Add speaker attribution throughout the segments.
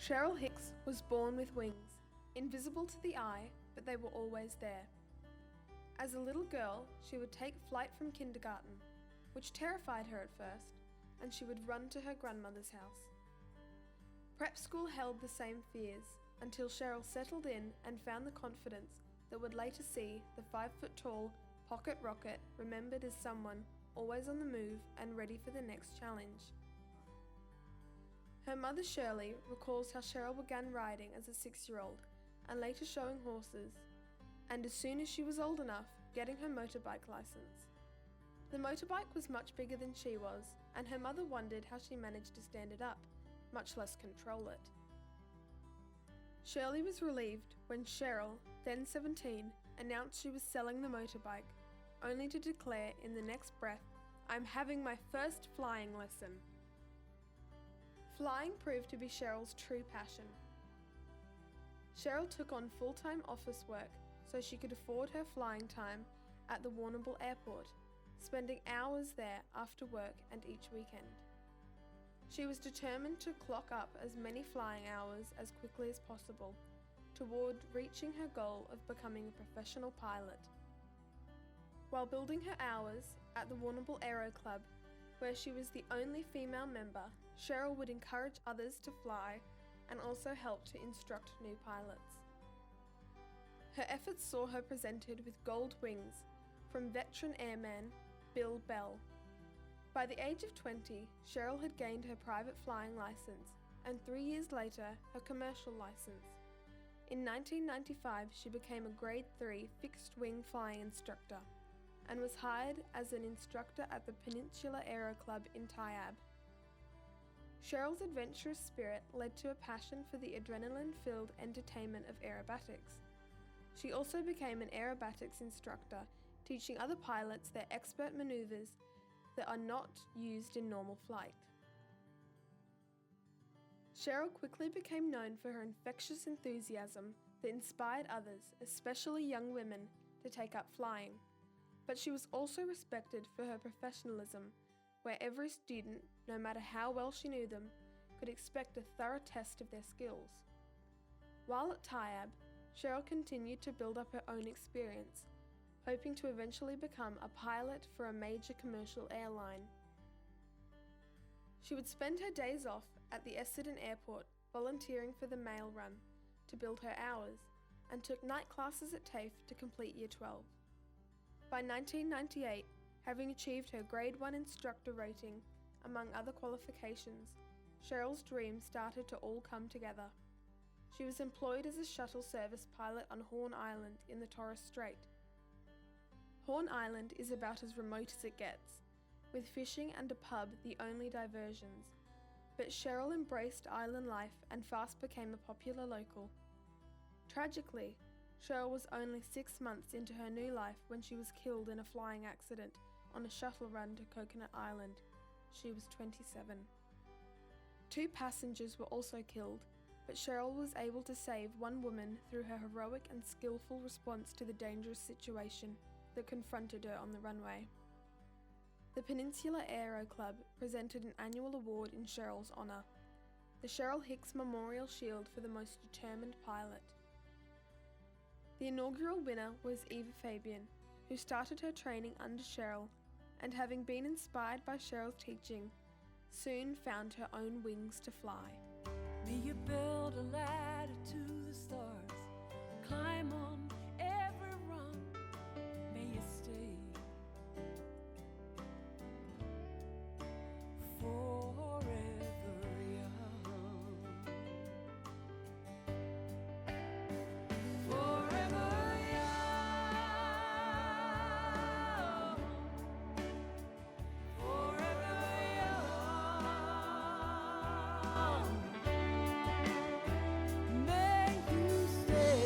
Speaker 1: Cheryl Hicks was born with wings, invisible to the eye, but they were always there. As a little girl, she would take flight from kindergarten, which terrified her at first, and she would run to her grandmother's house. Prep school held the same fears until Cheryl settled in and found the confidence that would later see the 5-foot-tall pocket rocket remembered as someone always on the move and ready for the next challenge. Her mother Shirley recalls how Cheryl began riding as a 6-year-old and later showing horses, and as soon as she was old enough, getting her motorbike license. The motorbike was much bigger than she was, and her mother wondered how she managed to stand it up, much less control it. Shirley was relieved when Cheryl, then 17, announced she was selling the motorbike, only to declare in the next breath, "I'm having my first flying lesson." Flying proved to be Cheryl's true passion. Cheryl took on full-time office work so she could afford her flying time at the Warrnambool airport, spending hours there after work and each weekend. She was determined to clock up as many flying hours as quickly as possible toward reaching her goal of becoming a professional pilot. While building her hours at the Warrnambool Aero Club, where she was the only female member, Cheryl would encourage others to fly and also help to instruct new pilots. Her efforts saw her presented with gold wings from veteran airman Bill Bell. By the age of 20, Cheryl had gained her private flying license and 3 years later her commercial license. In 1995, she became a Grade 3 fixed-wing flying instructor and was hired as an instructor at the Peninsula Aero Club in Taiab. Cheryl's adventurous spirit led to a passion for the adrenaline-filled entertainment of aerobatics. She also became an aerobatics instructor, teaching other pilots their expert maneuvers that are not used in normal flight. Cheryl quickly became known for her infectious enthusiasm that inspired others, especially young women, to take up flying. But she was also respected for her professionalism, where every student, no matter how well she knew them, could expect a thorough test of their skills. While at Taiab, Cheryl continued to build up her own experience, hoping to eventually become a pilot for a major commercial airline. She would spend her days off at the Essendon Airport volunteering for the mail run to build her hours, and took night classes at TAFE to complete Year 12. By 1998, having achieved her Grade 1 instructor rating, among other qualifications, Cheryl's dreams started to all come together. She was employed as a shuttle service pilot on Horn Island in the Torres Strait. Horn Island is about as remote as it gets, with fishing and a pub the only diversions, but Cheryl embraced island life and fast became a popular local. Tragically, Cheryl was only 6 months into her new life when she was killed in a flying accident on a shuttle run to Coconut Island. She was 27. 2 passengers were also killed, but Cheryl was able to save one woman through her heroic and skillful response to the dangerous situation that confronted her on the runway. The Peninsula Aero Club presented an annual award in Cheryl's honour, the Cheryl Hicks Memorial Shield for the most determined pilot. The inaugural winner was Eva Fabian, who started her training under Cheryl, and having been inspired by Cheryl's teaching, soon found her own wings to fly.
Speaker 2: May you build a ladder to the stars, climb on every rung, may you stay forever young. Forever young. Forever young. May you stay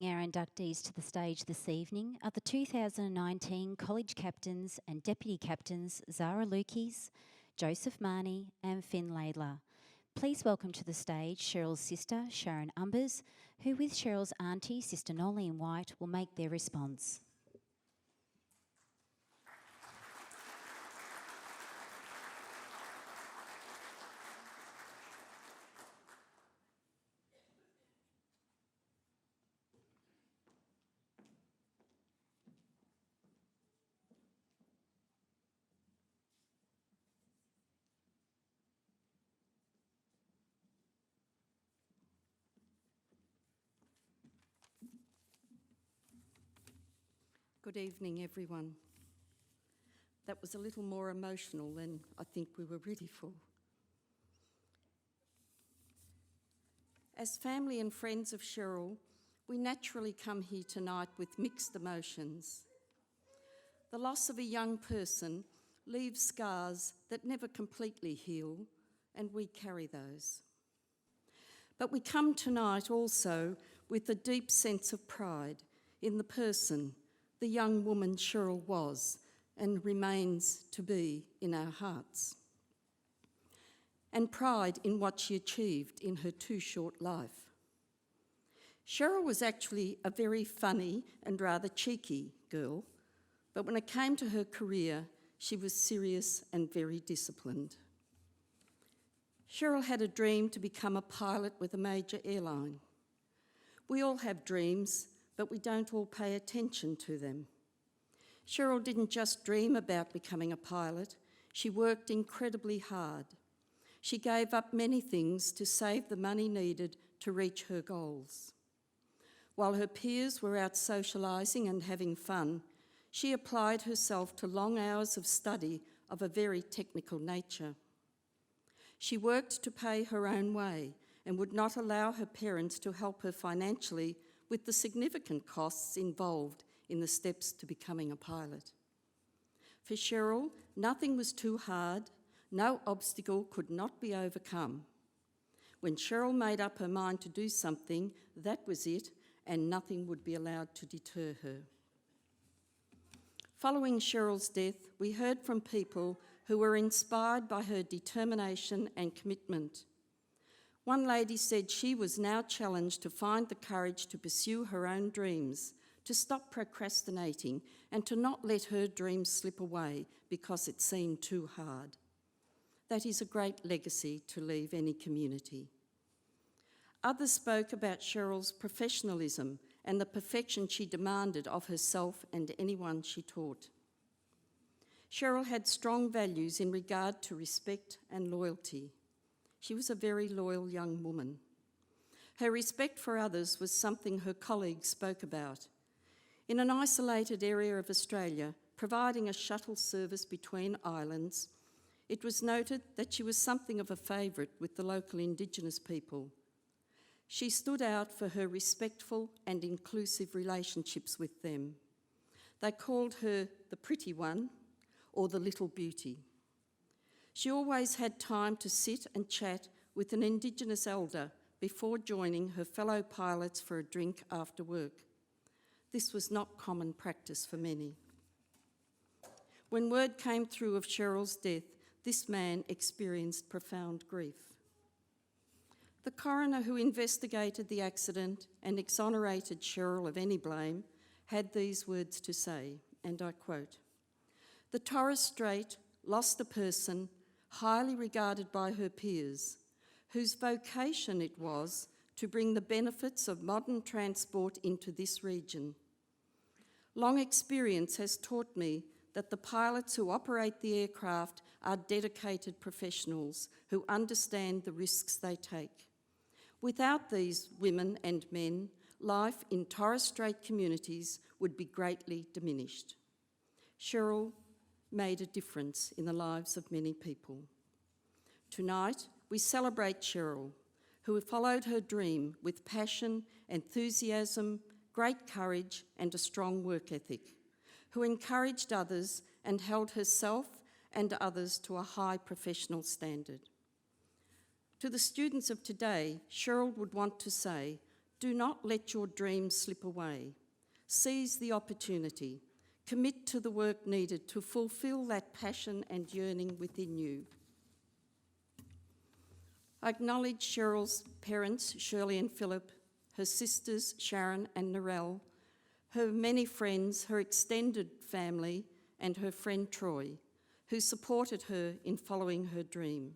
Speaker 3: Our inductees to the stage this evening are the 2019 college captains and deputy captains Zara Lukes, Joseph Marnie and Finn Laidler. Please welcome to the stage Cheryl's sister Sharon Umbers, who with Cheryl's auntie Sister Nolene White will make their response.
Speaker 4: Good evening, everyone. That was a little more emotional than I think we were ready for. As family and friends of Cheryl, we naturally come here tonight with mixed emotions. The loss of a young person leaves scars that never completely heal, and we carry those. But we come tonight also with a deep sense of pride in the person the young woman Cheryl was and remains to be in our hearts, and pride in what she achieved in her too short life. Cheryl was actually a very funny and rather cheeky girl, but when it came to her career, she was serious and very disciplined. Cheryl had a dream to become a pilot with a major airline. We all have dreams, but we don't all pay attention to them. Cheryl didn't just dream about becoming a pilot, she worked incredibly hard. She gave up many things to save the money needed to reach her goals. While her peers were out socialising and having fun, she applied herself to long hours of study of a very technical nature. She worked to pay her own way and would not allow her parents to help her financially with the significant costs involved in the steps to becoming a pilot. For Cheryl, nothing was too hard, no obstacle could not be overcome. When Cheryl made up her mind to do something, that was it, and nothing would be allowed to deter her. Following Cheryl's death, we heard from people who were inspired by her determination and commitment. One lady said she was now challenged to find the courage to pursue her own dreams, to stop procrastinating, and to not let her dreams slip away because it seemed too hard. That is a great legacy to leave any community. Others spoke about Cheryl's professionalism and the perfection she demanded of herself and anyone she taught. Cheryl had strong values in regard to respect and loyalty. She was a very loyal young woman. Her respect for others was something her colleagues spoke about. In an isolated area of Australia, providing a shuttle service between islands, it was noted that she was something of a favourite with the local Indigenous people. She stood out for her respectful and inclusive relationships with them. They called her the pretty one or the little beauty. She always had time to sit and chat with an Indigenous elder before joining her fellow pilots for a drink after work. This was not common practice for many. When word came through of Cheryl's death, this man experienced profound grief. The coroner who investigated the accident and exonerated Cheryl of any blame had these words to say, and I quote, "The Torres Strait lost a person highly regarded by her peers, whose vocation it was to bring the benefits of modern transport into this region. Long experience has taught me that the pilots who operate the aircraft are dedicated professionals who understand the risks they take. Without these women and men, life in Torres Strait communities would be greatly diminished. Cheryl made a difference in the lives of many people. Tonight, we celebrate Cheryl, who followed her dream with passion, enthusiasm, great courage, and a strong work ethic, who encouraged others and held herself and others to a high professional standard. To the students of today, Cheryl would want to say, Do not let your dreams slip away. Seize the opportunity. Commit to the work needed to fulfil that passion and yearning within you. I acknowledge Cheryl's parents, Shirley and Philip, her sisters, Sharon and Narelle, her many friends, her extended family, and her friend Troy, who supported her in following her dream.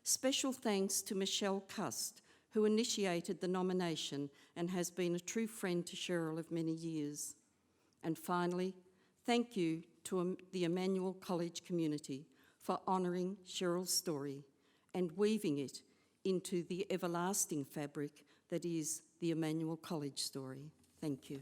Speaker 4: Special thanks to Michelle Cust, who initiated the nomination and has been a true friend to Cheryl of many years. And finally, thank you to the Emmanuel College community for honouring Cheryl's story and weaving it into the everlasting fabric that is the Emmanuel College story. Thank you.